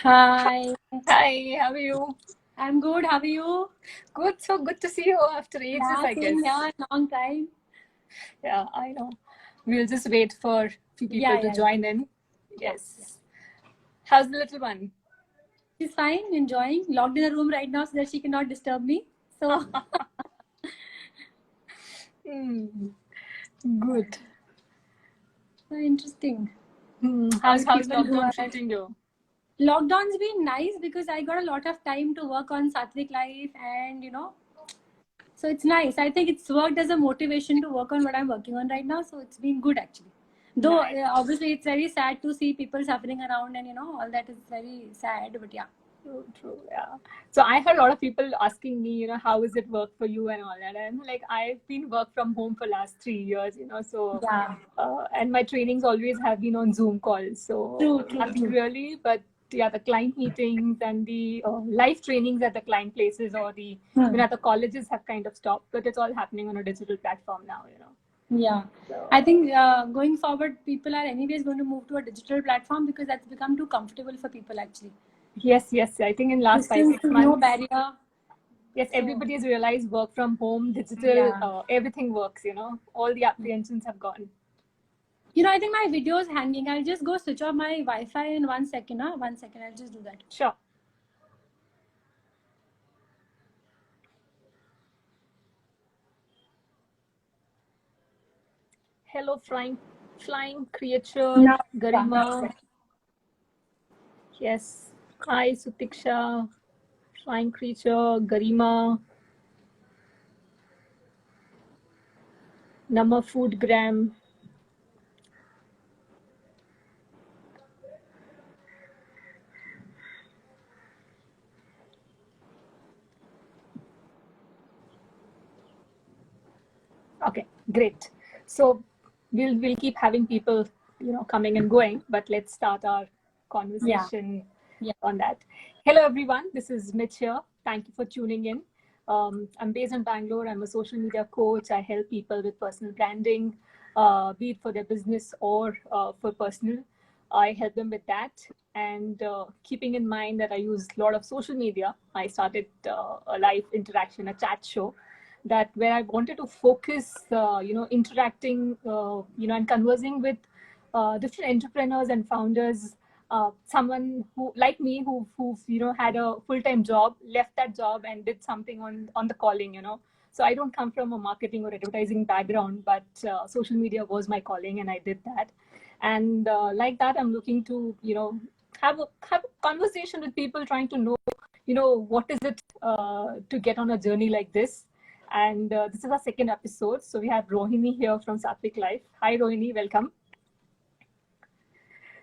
Hi, Hi, how are you? I'm good. How are you? Good, so good to see you after ages, Yeah, I same guess. here. Long time. Yeah, I know. We'll just wait for a few people Yeah, to yeah, yeah, join in. yeah, yeah. Yes. How's the little one? She's fine, enjoying. Locked in a room right now so that she cannot disturb me. So, Hmm, good. interesting. How's All how's people who lockdown are treating you? lockdown's been nice because I got a lot of time to work on Sattvic Life, and so it's nice. I think it's worked as a motivation to work on what I'm working on right now. So it's been good actually. Though Nice. obviously it's very sad to see people suffering around, and all that is very sad. But yeah. True, true, yeah. So I heard a lot of people asking me, how is it work for you and all that. And like I've been work from home for last 3 years, so Yeah. and my trainings always have been on Zoom calls. True, So true, nothing true. really, but yeah, the client meetings and the live trainings at the client places or the Hmm. at the colleges have kind of stopped, but it's all happening on a digital platform now. Yeah. I So think going forward, people are anyways going to move to a digital platform because that's become too comfortable for people actually. yes, yes, I think in last five Distance six is no months, barrier. yes, So, everybody's realized work from home, digital, yeah. everything works. All the apprehensions have gone. I think my video is hanging. I'll just go switch off my Wi-Fi in 1 second. Huh? 1 second. I'll just do that. Sure. Hello, flying creature, Now, yeah, now. Garima. Yes. Hi, Sutiksha. Flying creature, Garima. Nama Food Gram. Okay, great. So we'll keep having people, coming and going, but let's start our Yeah. conversation Yeah. on that. Hello, everyone. This is Mitch here. Thank you for tuning in. I'm based in Bangalore. I'm a social media coach. I help people with personal branding, be it for their business or for personal. I help them with that. And keeping in mind that I use a lot of social media, I started a live interaction, a chat show that where I wanted to focus, interacting, and conversing with different entrepreneurs and founders. Someone who, like me, who had a full-time job, left that job and did something on the calling. So I don't come from a marketing or advertising background, but social media was my calling, and I did that. And like that, I'm looking to have a conversation with people, trying to know what is it to get on a journey like this. And this is our second episode. So we have Rohini here from Satvik Life. Hi, Rohini, welcome.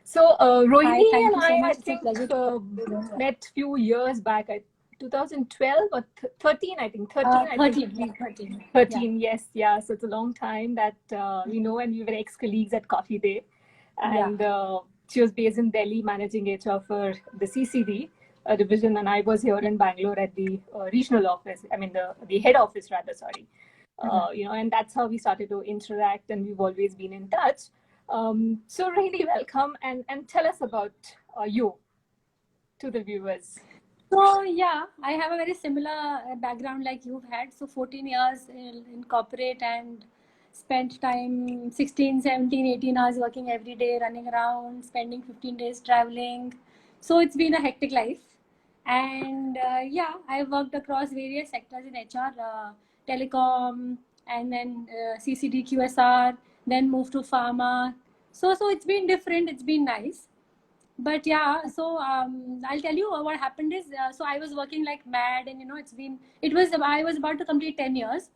So Hi. Rohini Thank and you so I much. It's a think, pleasure to be here. met few years back. 2012 or 13, I think. 13, I think. 13. Yeah, 13. Yeah. 13, yes, yeah. So it's a long time that we know, and we were ex-colleagues at Coffee Day. Yeah. And she was based in Delhi, managing HR for the CCD division, and I was here in Bangalore at the regional office. I mean, the head office, rather. Sorry. And that's how we started to interact, and we've always been in touch. So really welcome, and tell us about you to the viewers. So yeah, I have a very similar background like you've had. So 14 years in corporate and spent time 16, 17, 18 hours working every day, running around, spending 15 days traveling. So it's been a hectic life. And yeah, I worked across various sectors in HR, telecom, and then CCD, QSR, then moved to pharma. So it's been different. It's been nice. But yeah, so I'll tell you what happened is, so I was working like mad, and I was about to complete 10 years,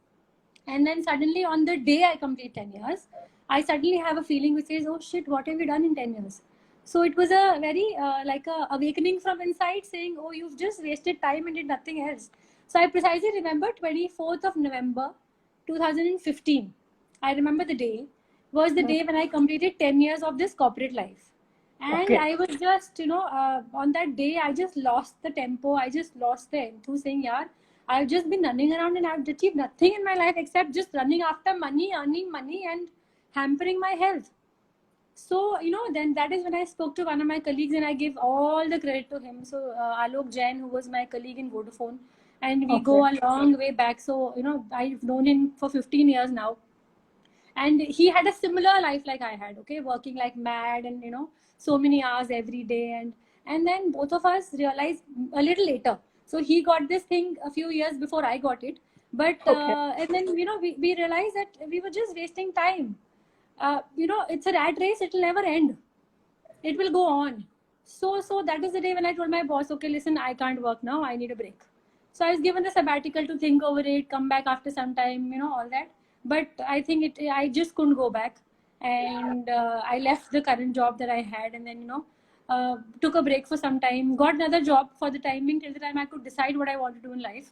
and then suddenly on the day I complete 10 years, I suddenly have a feeling which says, oh shit, what have you done in 10 years? So it was a very like a awakening from inside, saying, oh, you've just wasted time and did nothing else. So I precisely remember 24th of November 2015. I remember the day was the day when I completed 10 years of this corporate life. And Okay. I was just, on that day, I just lost the tempo. I just lost the enthuse, saying, yeah, I've just been running around and I've achieved nothing in my life except just running after money, earning money, and hampering my health. So, then that is when I spoke to one of my colleagues, and I give all the credit to him. So, Alok Jain, who was my colleague in Vodafone, and we go a long way back. So, I've known him for 15 years now. And he had a similar life like I had, okay, working like mad and, so many hours every day. And then both of us realized a little later. So he got this thing a few years before I got it. But, and then, we realized that we were just wasting time. It's a rat race. It will never end. It will go on. So that is the day when I told my boss, okay, listen, I can't work now. I need a break. So I was given the sabbatical to think over it, come back after some time, all that. But I think I just couldn't go back. And I left the current job that I had, and then, took a break for some time, got another job for the timing till the time I could decide what I want to do in life.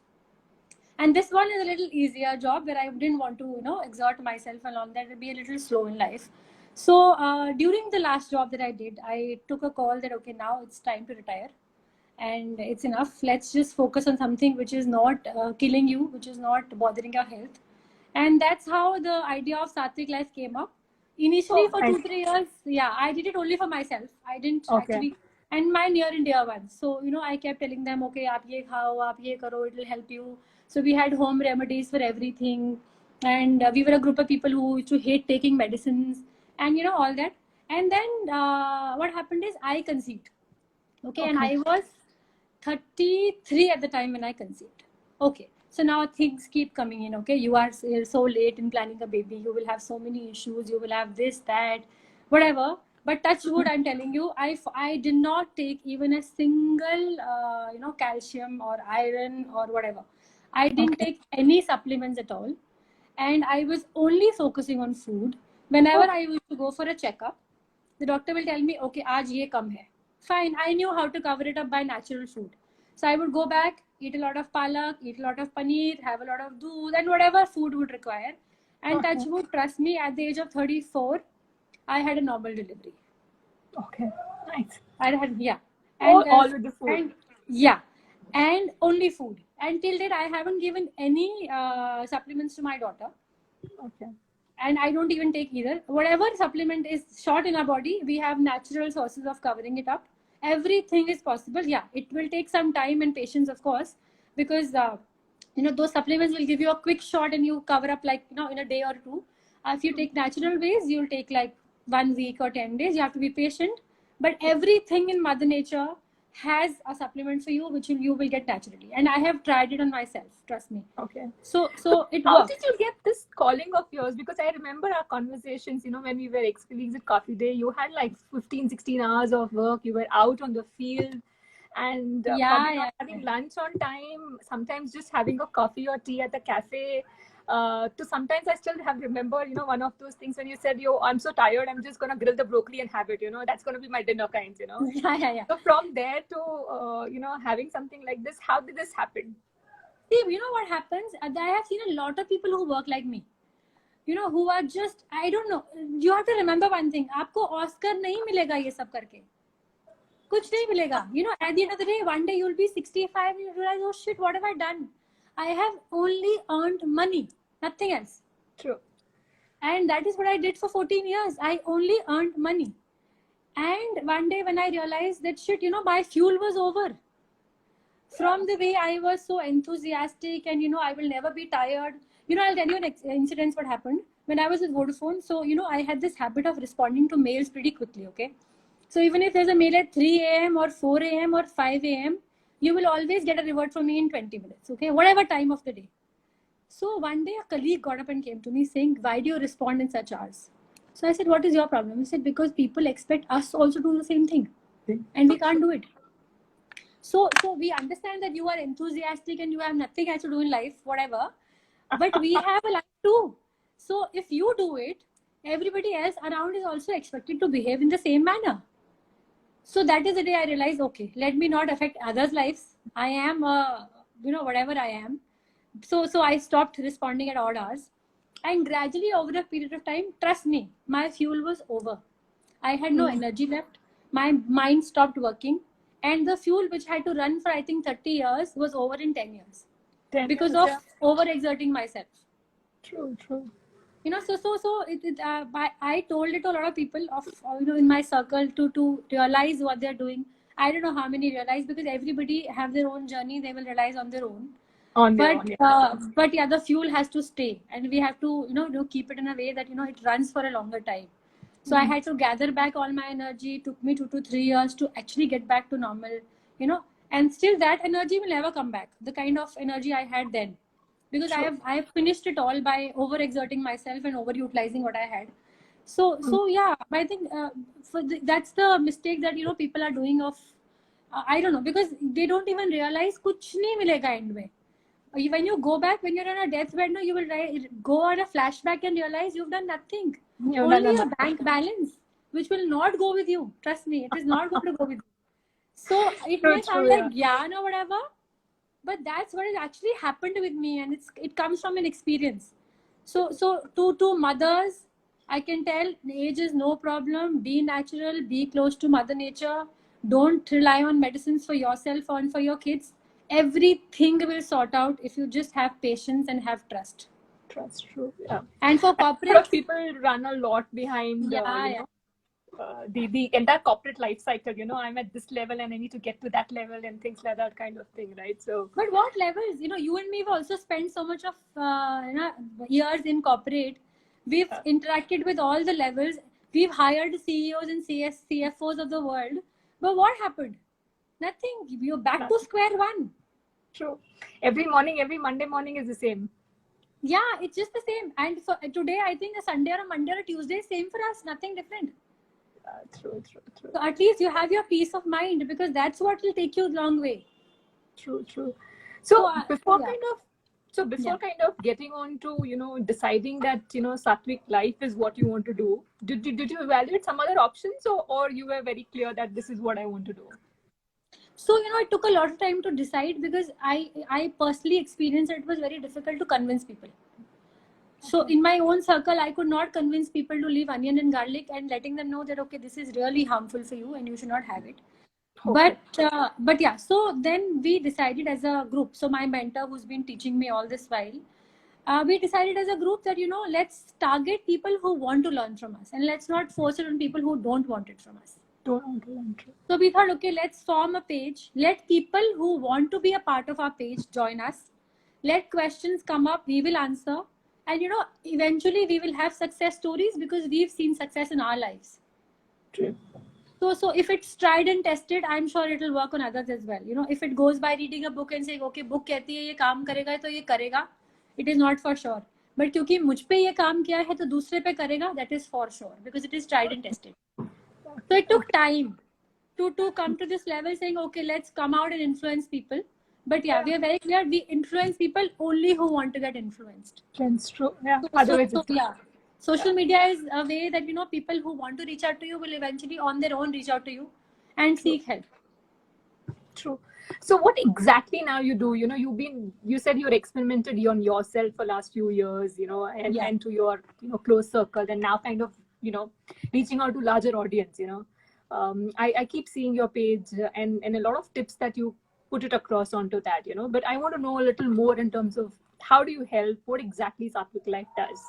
And this one is a little easier job where I didn't want to, exert myself and all that. It'd be a little slow in life. So during the last job that I did, I took a call that, okay, now it's time to retire. And it's enough. Let's just focus on something which is not killing you, which is not bothering your health. And that's how the idea of Sattvic Life came up. Initially, for 2-3 years, I did it only for myself. I didn't actually, and my near and dear ones. So, I kept telling them, okay, aap ye khao, aap ye karo, it will help you. So we had home remedies for everything. And we were a group of people who used to hate taking medicines and, all that. And then what happened is I conceived. Okay, and I was 33 at the time when I conceived. Okay, so now things keep coming in. Okay, you are so late in planning a baby. You will have so many issues. You will have this, that, whatever. But touch wood, I'm telling you, I did not take even a single, calcium or iron or whatever. I didn't take any supplements at all. And I was only focusing on food. Whenever I used to go for a checkup, the doctor will tell me, okay, aaj ye kam hai. Fine, I knew how to cover it up by natural food. So I would go back, eat a lot of palak, eat a lot of paneer, have a lot of doodh, and whatever food would require. And touch wood, trust me, at the age of 34, I had a normal delivery. Okay, nice. I had, And, all with the food. And only food. And till date, I haven't given any supplements to my daughter. Okay. And I don't even take either. Whatever supplement is short in our body, we have natural sources of covering it up. Everything is possible. Yeah, it will take some time and patience, of course, because those supplements will give you a quick shot and you cover up like in a day or two. If you take natural ways, you'll take like 1 week or 10 days. You have to be patient. But everything in Mother Nature has a supplement for you, which you will get naturally. And I have tried it on myself. Trust me. Okay. So it How works. did you get this calling of yours? Because I remember our conversations, when we were ex-colleagues at Coffee Day, you had like 15, 16 hours of work. You were out on the field and probably not having lunch on time, sometimes just having a coffee or tea at the cafe. To sometimes I still remember, one of those things when you said, I'm so tired, I'm just going to grill the broccoli and have it, that's going to be my dinner kind, Yeah. So from there to, having something like this, how did this happen? See, what happens? I have seen a lot of people who work like me. Who are just, I don't know. You have to remember one thing. आपको Oscar नहीं मिलेगा ये सब करके. कुछ नहीं मिलेगा. At the end of the day, one day you'll be 65 and you realize, oh shit, what have I done? I have only earned money. Nothing else. True. And that is what I did for 14 years. I only earned money. And one day when I realized that shit, my fuel was over. From the way I was so enthusiastic and, I will never be tired. I'll tell you an incident what happened. When I was with Vodafone, so, I had this habit of responding to mails pretty quickly, okay? So even if there's a mail at 3 a.m. or 4 a.m. or 5 a.m., you will always get a revert from me in 20 minutes, okay? Whatever time of the day. So one day a colleague got up and came to me saying, why do you respond in such hours? So I said, what is your problem? He said, because people expect us also to do the same thing. And we can't do it. So we understand that you are enthusiastic and you have nothing else to do in life, whatever. But we have a life too. So if you do it, everybody else around is also expected to behave in the same manner. So that is the day I realized, okay, let me not affect others' lives. I am, whatever I am. So I stopped responding at odd hours. And gradually over a period of time, trust me, my fuel was over. I had no energy left. My mind stopped working. And the fuel which had to run for, I think, 30 years was over in 10 years. Because of overexerting myself. True. You know, I told it to a lot of people in my circle to realize what they're doing. I don't know how many realize, because everybody have their own journey. They will realize on their own. On their own, yeah. But yeah, the fuel has to stay, and we have to keep it in a way that it runs for a longer time. So I had to gather back all my energy. It took me 2 to 3 years to actually get back to normal. And still that energy will never come back. The kind of energy I had then, because Sure. I have finished it all by overexerting myself and overutilizing what I had. So yeah, I think that's the mistake that people are doing of I don't know, because they don't even realize kuch nahi milega end mein. When you go back, when you're on a deathbed, you will go on a flashback and realize you've done nothing. Only a bank balance, which will not go with you. Trust me, it is not going to go with you. So it may sound like gyan or whatever, but that's what has actually happened with me, and it comes from an experience. So to mothers, I can tell, age is no problem. Be natural, be close to Mother Nature. Don't rely on medicines for yourself or for your kids. Everything will sort out if you just have patience and have trust. Trust, true. Yeah. And for corporate, a lot of people run a lot behind the entire corporate life cycle. I'm at this level and I need to get to that level and things like that kind of thing, right? So, but what levels? You and me have also spent so much of years in corporate. We've interacted with all the levels. We've hired CEOs and CFOs of the world. But what happened? Nothing. You're back to square one. True. Every Monday morning is the same. Yeah, it's just the same. And for today, I think a Sunday or a Monday or a Tuesday, same for us. Nothing different. True. So at least you have your peace of mind, because that's what will take you a long way. True. So before kind of getting on to deciding that Sattvic life is what you want to do, did you evaluate some other options, or you were very clear that this is what I want to do? So it took a lot of time to decide, because I personally experienced it was very difficult to convince people. So in my own circle, I could not convince people to leave onion and garlic and letting them know that, okay, this is really harmful for you and you should not have it. Okay. But yeah, so then we decided as a group. So my mentor, who's been teaching me all this while, we decided as a group that, let's target people who want to learn from us, and let's not force it on people who don't want it from us. So we thought, okay, let's form a page. Let people who want to be a part of our page join us. Let questions come up. We will answer. And, eventually we will have success stories, because we've seen success in our lives. True. So if it's tried and tested, I'm sure it will work on others as well. If it goes by reading a book and saying, okay, book कहती है ये काम करेगा तो ये करेगा, it is not for sure. But क्योंकि मुझ पे ये काम किया है तो दूसरे पे करेगा, that is for sure, because it is tried and tested. So it took time to come to this level, saying, okay, let's come out and influence people. But yeah, we are very clear. We influence people only who want to get influenced. That's true. Yeah. Social media is a way that, people who want to reach out to you will eventually on their own reach out to you and seek help. True. So what exactly now you do? You said you're experimented on yourself for last few years, and to your, close circle, and now kind of, reaching out to larger audience, I keep seeing your page and a lot of tips that you put it across onto that, but I want to know a little more in terms of how do you help, what exactly Sattvic Life does.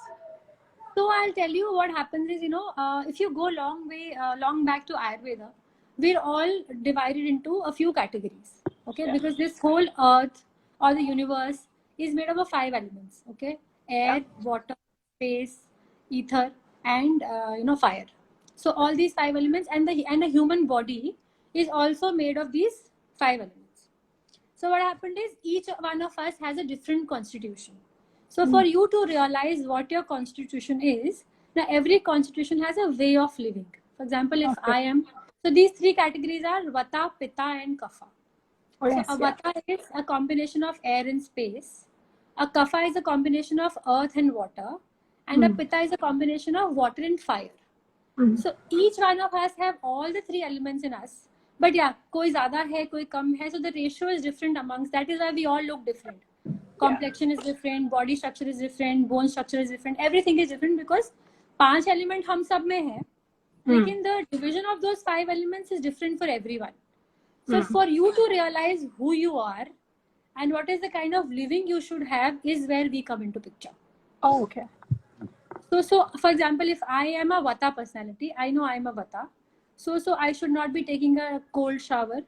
So I'll tell you what happens is, if you go long back to Ayurveda, we're all divided into a few categories, okay? Yeah. Because this whole earth or the universe is made up of 5 elements, okay? Air, water, space, ether, and fire. So all these 5 elements, and the human body is also made of these 5 elements. So what happened is, each one of us has a different constitution. So for you to realize what your constitution is, now every constitution has a way of living. For example, if I am, so these 3 categories are Vata, Pitta, and Kapha. So a Vata is a combination of air and space. A Kapha is a combination of earth and water. And a Pitta is a combination of water and fire. So each one of us have all the 3 elements in us. But yeah, koi zyada hai, koi kam hai. So the ratio is different amongst. That is why we all look different. Complexion is different, body structure is different, bone structure is different. Everything is different because 5 elements हम सब में है. Lekin the division of those 5 elements is different for everyone. So for you to realize who you are and what is the kind of living you should have is where we come into picture. Oh, okay. So for example, if I am a Vata personality, I know I am a Vata. So I should not be taking a cold shower.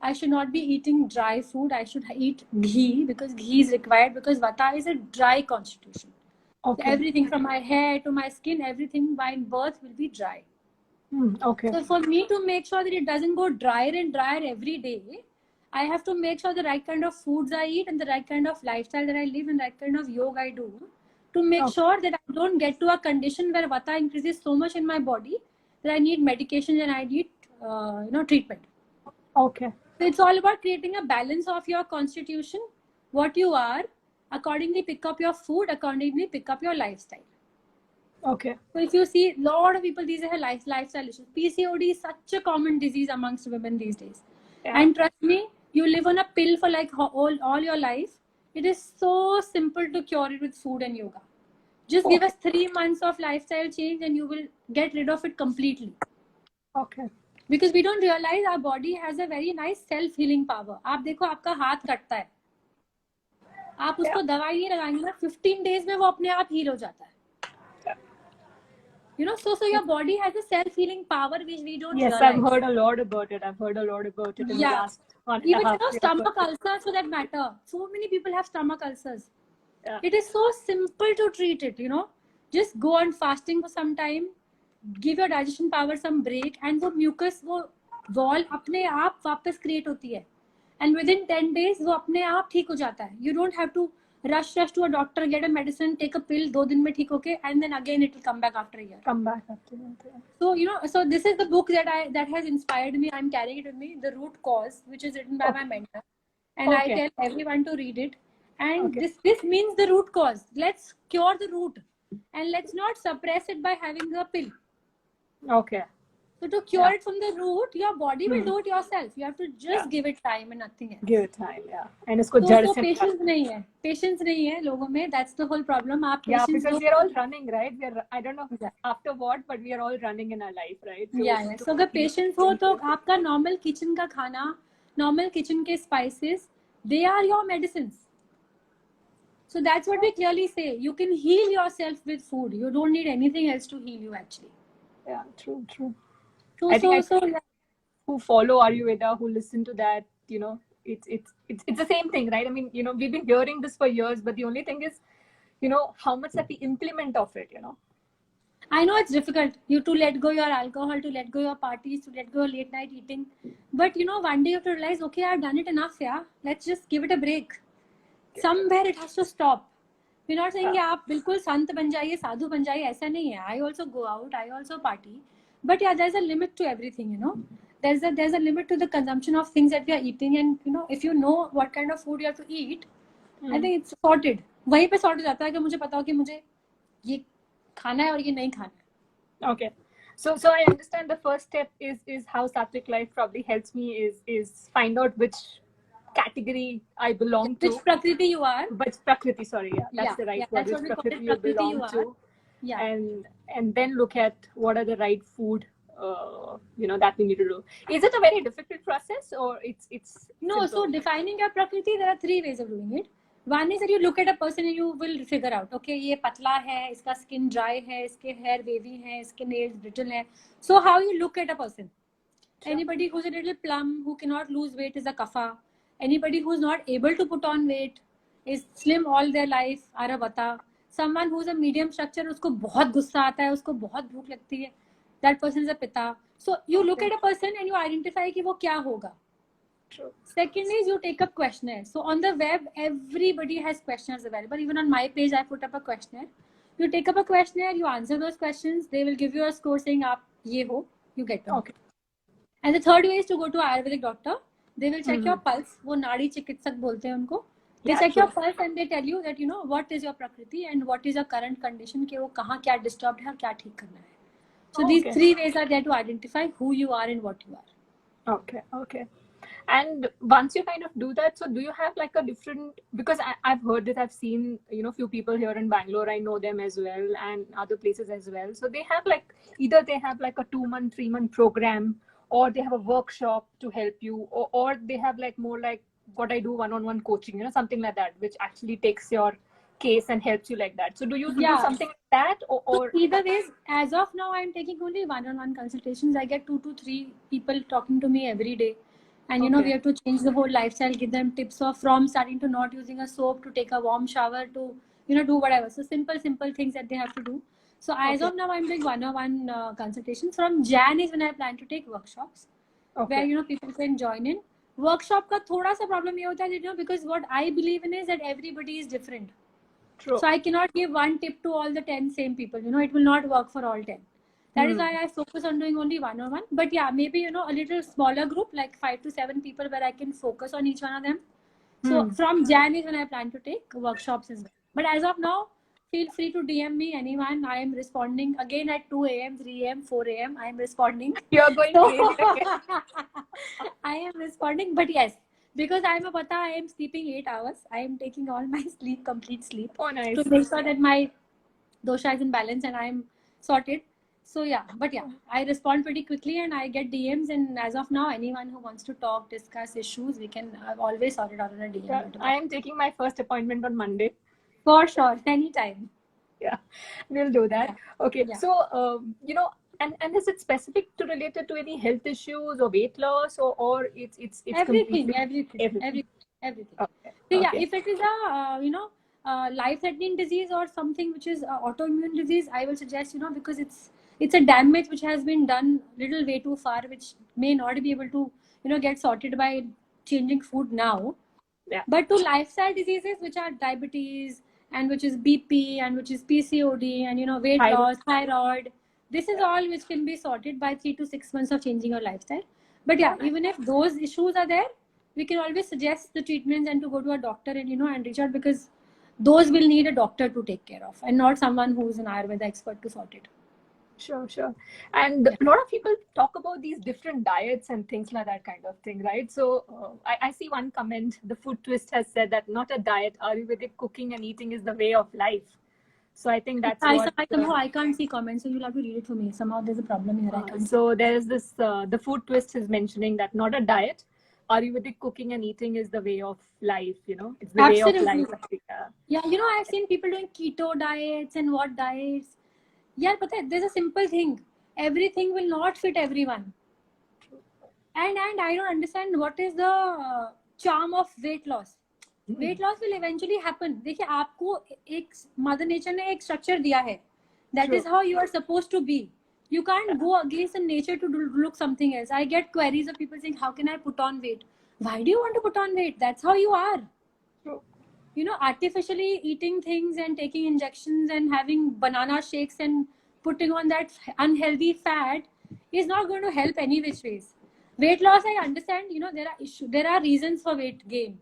I should not be eating dry food. I should eat ghee because ghee is required because Vata is a dry constitution. So Okay. everything from my hair to my skin, everything by birth will be dry. Okay. So for me to make sure that it doesn't go drier and drier every day, I have to make sure the right kind of foods I eat and the right kind of lifestyle that I live and the right kind of yoga I do to make sure that I don't get to a condition where Vata increases so much in my body that I need medication and I need treatment. Okay. So it's all about creating a balance of your constitution, what you are, accordingly pick up your food, accordingly pick up your lifestyle. Okay. So if you see a lot of people, these are lifestyle issues. PCOD is such a common disease amongst women these days. Yeah. And trust me, you live on a pill for like all your life. It is so simple to cure it with food and yoga. Just give us 3 months of lifestyle change and you will get rid of it completely. Okay. Because we don't realize our body has a very nice self-healing power. आप देखो आपका हाथ कटता है, आप उसको दवाई नहीं लगाएंगे ना, 15 days में वो अपने आप heal हो जाता है. So your body has a self-healing power which we don't realize. Yes, I've heard a lot about it. In the last 1.5 Even stomach ulcers for that matter. So many people have stomach ulcers. Yeah. It is so simple to treat it, Just go on fasting for some time, give your digestion power some break, and वो mucus, वो wall अपने आप वापस create होती है. And within 10 days, वो अपने आप ठीक हो जाता है. You don't have to rush to a doctor, get a medicine, take a pill, 2 दिन में ठीक होके, and then again it will come back after a year. So so this is the book that has inspired me. I'm carrying it with me, The Root Cause, which is written by my mentor, and I tell everyone to read it. And this means the root cause. Let's cure the root, and let's not suppress it by having a pill. Okay. So to cure it from the root, your body will do it yourself. You have to just give it time and nothing else. Give it time, yeah. And इसको जड़ से patience नहीं है लोगों में. That's the whole problem. Because we are all running, right? I don't know after what, but we are all running in our life, right? So अगर patience हो तो आपका normal kitchen का खाना, normal kitchen के spices, they are your medicines. So that's what we clearly say. You can heal yourself with food. You don't need anything else to heal you actually. Yeah, true. I think who follow Ayurveda, who listen to that, it's the same thing, right? I mean, we've been hearing this for years, but the only thing is, how much that we implement of it, I know it's difficult. You to let go your alcohol, to let go your parties, to let go late night eating. But one day you have to realize, okay, I've done it enough, let's just give it a break. Somewhere it has to stop. We're not saying आप बिल्कुल संत बन जाइए, साधु बन जाइए, ऐसा नहीं है. I also go out, I also party. But there's a limit to everything, There's a limit to the consumption of things that we are eating, and if you know what kind of food you have to eat, I think it's sorted. वहीं पे sort हो जाता है कि मुझे पता हो कि मुझे ये खाना है और ये नहीं खाना है. Okay. So I understand the first step is how Sattvic Life probably helps me is find out which category I belong to. Which Prakriti you are. But Prakriti, sorry, that's the right word. Which Prakriti you belong to. Yeah. And then look at what are the right food that we need to do. Is it a very difficult process or it's no simple? So defining your Prakriti, there are 3 ways of doing it. One is that you look at a person and you will figure out, okay, ये पतला है, इसका skin dry है, इसके hair wavy है, इसके nails brittle है. So how you look at a person? Anybody who's a little plump, who cannot lose weight is a kapha. Anybody who's not able to put on weight, is slim all their life, are a vata. Someone who's a medium structure, उसको बहुत गुस्सा आता है, उसको बहुत भूख लगती है, that person is a pitta. So you look at a person and you identify कि वो क्या होगा. True. Second is you take up questionnaire. So on the web, everybody has questionnaires available. Even on my page, I put up a questionnaire. You take up a questionnaire, you answer those questions. They will give you a score saying, "Aap ye ho," you get it. Okay. And the third way is to go to Ayurvedic doctor. They will check your pulse. वो नाड़ी चिकित्सक बोलते हैं उनको. They check your pulse and they tell you that what is your prakriti and what is your current condition, कि वो कहाँ क्या disturbed है और क्या ठीक करना है. So these 3 ways are there to identify who you are and what you are. Okay. And once you kind of do that, so do you have like a different, because I've heard this, I've seen, few people here in Bangalore, I know them as well, and other places as well. So they have like, either they have like a 2-month, 3-month program, or they have a workshop to help you, or they have like more like what I do, one-on-one coaching, something like that, which actually takes your case and helps you like that. So do you do Yeah. something like that, So or either ways, as of now, I'm taking only one-on-one consultations. I get 2 to 3 people talking to me every day. And we okay, have to change the whole lifestyle, give them tips of from starting to not using a soap to take a warm shower to, do whatever. So simple things that they have to do. So as okay, of now, I'm doing one-on-one consultations. From Jan is when I plan to take workshops where, okay, people can join in. Workshop का थोड़ा सा problem ये होता है, because what I believe in is that everybody is different. true. So I cannot give one tip to all the 10 same people. It will not work for all 10. That is why I focus on doing only one-on-one. But yeah, maybe, a little smaller group, like 5 to 7 people where I can focus on each one of them. So from Jan is when I plan to take workshops as well. But as of now, feel free to DM me, anyone. I am responding again at 2 a.m., 3 a.m., 4 a.m. I am responding. You're going crazy again. I am responding, but yes, because I am a pata, I am sleeping 8 hours. I am taking all my sleep, complete sleep, Oh, nice. to make sure that my dosha is in balance and I am sorted. So yeah, but yeah, I respond pretty quickly and I get DMs. And as of now, anyone who wants to talk, discuss issues, we can always sort it out in a DM. Yeah, I am taking my first appointment on Monday. For sure, anytime. Yeah, we'll do that. Yeah. Okay, Yeah. so and is it specific to related to any health issues or weight loss, or it's everything, completely everything. Okay. So yeah, Okay. if it is a life-threatening disease or something which is autoimmune disease, I will suggest, because it's a damage which has been done little way too far, which may not be able to get sorted by changing food now. Yeah. But to lifestyle diseases which are diabetes and which is BP and which is PCOD and weight Thyroid. loss, thyroid, this is all which can be sorted by 3 to 6 months of changing your lifestyle. But yeah, even if those issues are there, we can always suggest the treatments and to go to a doctor and and reach out, because those will need a doctor to take care of and not someone who is an Ayurveda expert to sort it. Sure. And a lot of people talk about these different diets and things like that kind of thing, right? So I see one comment, the Food Twist has said that not a diet, Ayurvedic cooking and eating is the way of life. So I think that's what... I can't see comments, so you'll have to read it for me. Somehow there's a problem here. I can't so there's this, the Food Twist is mentioning that not a diet, Ayurvedic cooking and eating is the way of life, it's the Absolutely. way of life. Yeah, I've seen people doing keto diets and what diets. Yeah, but there's a simple thing. Everything will not fit everyone. And I don't understand what is the charm of weight loss. Weight loss will eventually happen. देखिए आपको एक Mother Nature ने एक structure दिया है. That is how you are supposed to be. You can't go against the nature to look something else. I get queries of people saying, how can I put on weight? Why do you want to put on weight? That's how you are. Artificially eating things and taking injections and having banana shakes and putting on that unhealthy fat is not going to help any which ways. Weight loss, I understand, there are reasons for weight gain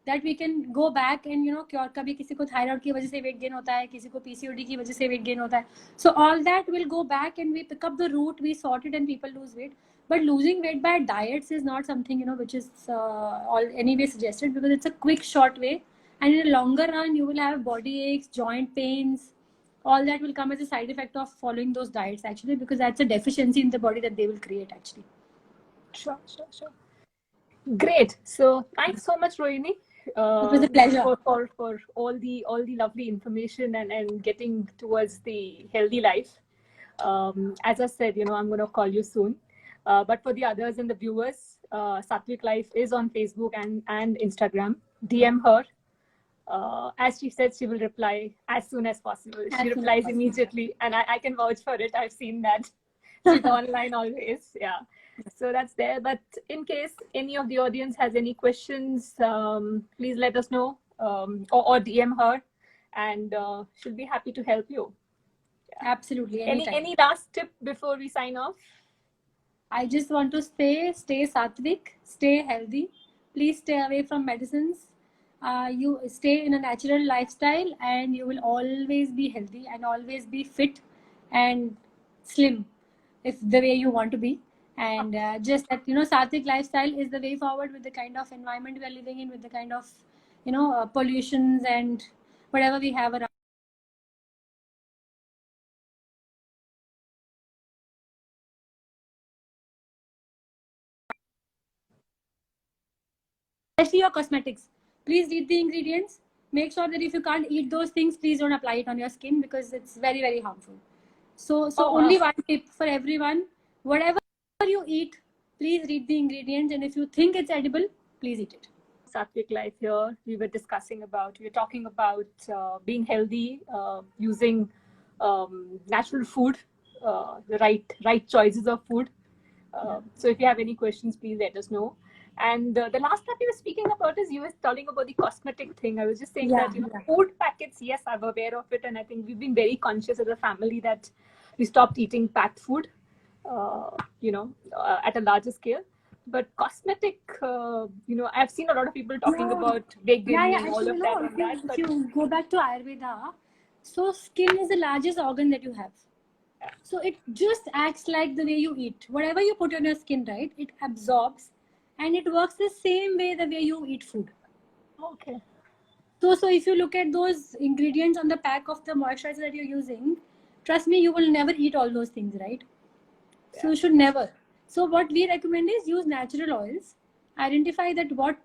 that we can go back and cure. कभी किसी को thyroid की वजह से weight gain होता है, किसी को PCOD की वजह से weight gain होता है. So all that will go back and we pick up the root, we sort it and people lose weight. But losing weight by diets is not something which is anyway suggested, because it's a quick short way. And in the longer run, you will have body aches, joint pains. All that will come as a side effect of following those diets, actually, because that's a deficiency in the body that they will create, actually. Sure. Great. So thanks so much, Rohini. It was a pleasure. For all the lovely information and getting towards the healthy life. As I said, I'm going to call you soon. But for the others and the viewers, Sattvic Life is on Facebook and Instagram. DM her. As she said, she will reply as soon as possible. She replies immediately, and I can vouch for it. I've seen that. She's online always. Yeah. So that's there. But in case any of the audience has any questions, please let us know, or DM her, and she'll be happy to help you. Yeah. Absolutely. Any last tip before we sign off? I just want to stay sattvic, stay healthy. Please stay away from medicines. You stay in a natural lifestyle and you will always be healthy and always be fit and slim, if the way you want to be. And just that, sattvic lifestyle is the way forward with the kind of environment we are living in, with the kind of, pollutions and whatever we have around. Especially your cosmetics. Please read the ingredients. make sure that if you can't eat those things, please don't apply it on your skin because it's very, very harmful. So only one tip for everyone: whatever you eat, please read the ingredients, and if you think it's edible, please eat it. Satvik Life here. We were talking about being healthy, using natural food, the right choices of food. So if you have any questions, please let us know. And the last that we were speaking about is you were telling about the cosmetic thing. I was just saying that food packets, yes, I'm aware of it, and I think we've been very conscious as a family that we stopped eating packed food, at a larger scale. But cosmetic, I've seen a lot of people talking about vegan and all of that on that. If you go back to Ayurveda, so skin is the largest organ that you have. So it just acts like the way you eat. Whatever you put on your skin, right, it absorbs, and it works the same way the way you eat food. Okay. So if you look at those ingredients on the pack of the moisturizer that you're using, trust me, you will never eat all those things, right? Yeah. So you should never. So what we recommend is use natural oils, identify that what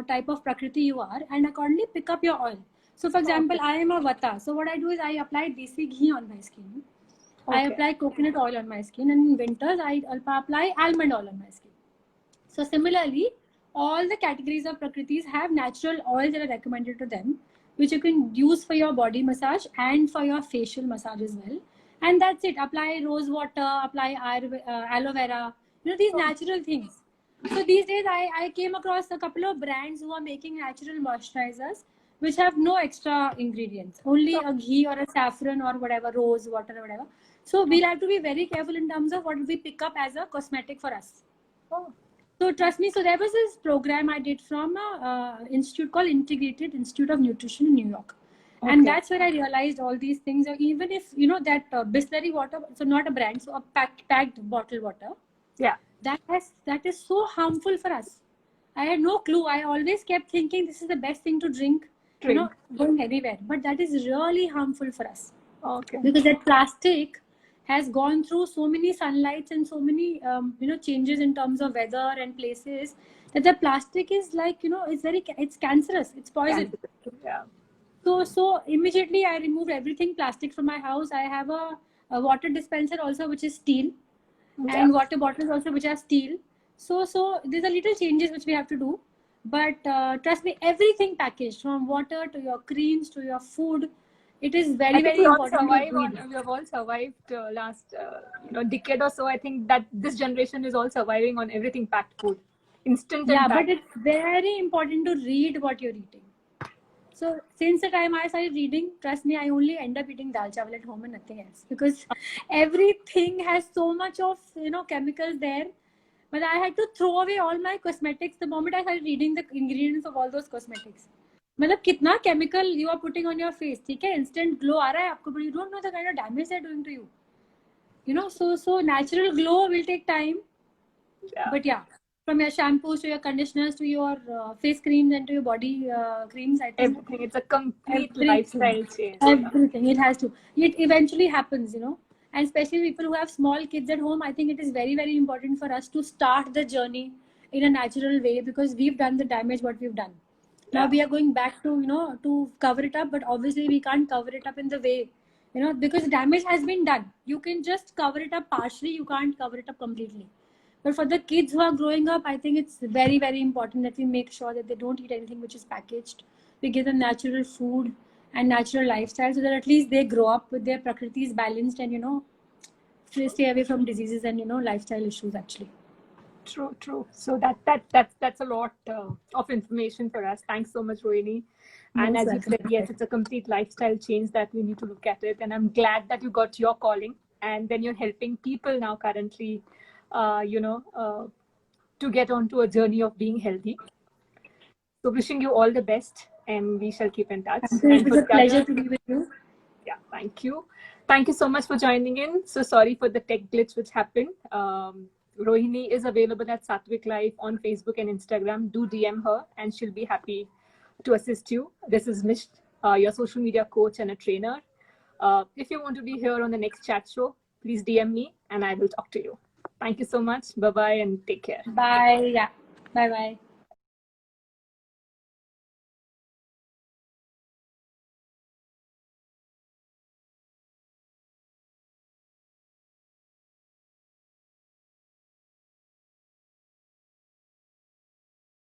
type of Prakriti you are, and accordingly pick up your oil. So for example, I am a Vata. So what I do is I apply desi ghee on my skin. I apply coconut oil on my skin, and in winters I apply almond oil on my skin. So similarly, all the categories of Prakritis have natural oils that are recommended to them, which you can use for your body massage and for your facial massage as well. And that's it. Apply rose water, apply aloe vera, these natural things. So these days I came across a couple of brands who are making natural moisturizers which have no extra ingredients, only a ghee or a saffron or whatever, rose water or whatever. So we'll have to be very careful in terms of what we pick up as a cosmetic for us. So trust me, so there was this program I did from an institute called Integrated Institute of Nutrition in New York. And that's where I realized all these things. Even if, that Bisleri water, so not a brand, so a packed bottled water. Yeah. That is so harmful for us. I had no clue. I always kept thinking this is the best thing to drink. Going anywhere. But that is really harmful for us. Okay. Because that plastic has gone through so many sunlights and so many, changes in terms of weather and places, that the plastic is like, it's cancerous. It's poison. Yeah. So immediately I removed everything plastic from my house. I have a water dispenser also, which is steel, and water bottles also, which are steel. So there's a little changes which we have to do. But trust me, everything packaged, from water to your creams to your food, it is very, very important. We have all survived last decade or so. I think that this generation is all surviving on everything packed food. Instant. Yeah, but it's very important to read what you're eating. So since the time I started reading, trust me, I only end up eating dal chawal at home and nothing else, because everything has so much of chemicals there. But I had to throw away all my cosmetics the moment I started reading the ingredients of all those cosmetics. मतलब कितना chemical you are putting on your face, ठीक है? Instant glow आ रहा है आपको, but you don't know the kind of damage they're doing to you. So natural glow will take time. Yeah. But yeah, from your shampoos to your conditioners to your face creams and to your body creams, I think everything. It's a complete lifestyle change. Everything. It has to. It eventually happens, And especially people who have small kids at home, I think it is very, very important for us to start the journey in a natural way, because we've done the damage what we've done. Now we are going back to, to cover it up, but obviously we can't cover it up in the way, because damage has been done. You can just cover it up partially. You can't cover it up completely. But for the kids who are growing up, I think it's very, very important that we make sure that they don't eat anything which is packaged. We give them natural food and natural lifestyle, so that at least they grow up with their Prakriti is balanced and, stay away from diseases and, lifestyle issues actually. True. So that's a lot of information for us. Thanks so much, Rohini. And as you said, yes, it's a complete lifestyle change that we need to look at it. And I'm glad that you got your calling, and then you're helping people now currently, to get onto a journey of being healthy. So wishing you all the best, and we shall keep in touch. It was a pleasure to be with you. Yeah, thank you. Thank you so much for joining in. So sorry for the tech glitch which happened. Rohini is available at Satvik Life on Facebook and Instagram. Do DM her and she'll be happy to assist you. This is Mish, your social media coach and a trainer. If you want to be here on the next chat show, please DM me and I will talk to you. Thank you so much. Bye-bye and take care. Bye. Yeah. Bye-bye.